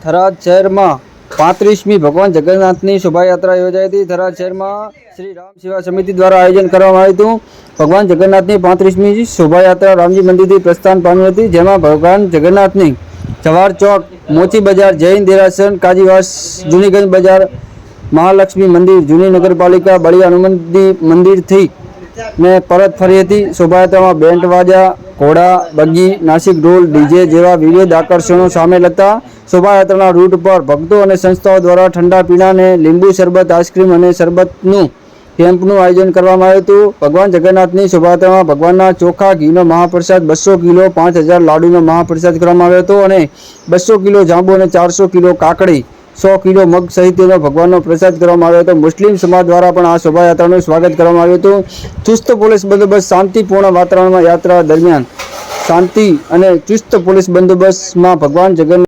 થરાદ શહેરમાં 35મી ભગવાન જગન્નાથની શોભાયાત્રા યોજાઈ હતી। થરાદ શહેરમાં શ્રી રામ સેવા સમિતિ દ્વારા આયોજન કરવામાં આવ્યું હતું। ભગવાન જગન્નાથની 35મી શોભાયાત્રા રામજી મંદિરથી પ્રસ્થાન પામી હતી, જેમાં ભગવાન જગન્નાથની જવાહર ચોક, મોચી બજાર, જૈન દેરાસર, કાજીવાસ, જૂનીગંજ બજાર, મહાલક્ષ્મી મંદિર, જૂની નગરપાલિકા, બળિયા હનુમાનજી મંદિરથી ને પરત ફરી હતી। શોભાયાત્રામાં બેન્ડ વાજા, ઘોડા, બગ્ગી, નાસિક ઢોલ, ડીજે જેવા વિવિધ આકર્ષણો સામેલ હતા। શોભાયાત્રાના રૂટ પર ભક્તો અને સંસ્થાઓ દ્વારા ઠંડા પીણા અને લીંબુ શરબત, આઈસ્ક્રીમ અને શરબતનું કેમ્પનું આયોજન કરવામાં આવ્યું હતું। ભગવાન જગન્નાથની શોભાયાત્રામાં ભગવાનના ચોખા ઘીનો મહાપ્રસાદ, 200 કિલો 5000 લાડુનો મહાપ્રસાદ કરવામાં આવ્યો હતો અને 200 કિલો જાંબુ અને 400 કિલો કાકડી, 100 કિલો મગ સહિતનો ભગવાનનો પ્રસાદ કરવામાં આવ્યો હતો। મુસ્લિમ સમાજ દ્વારા પણ આ શોભાયાત્રાનું સ્વાગત કરવામાં આવ્યું હતું। ચુસ્ત પોલીસ બંદોબસ્ત, શાંતિપૂર્ણ વાતાવરણમાં યાત્રા દરમિયાન શાંતિ અને ચુસ્ત પોલીસ બંદોબસ્તમાં ભગવાન જગન્નાથ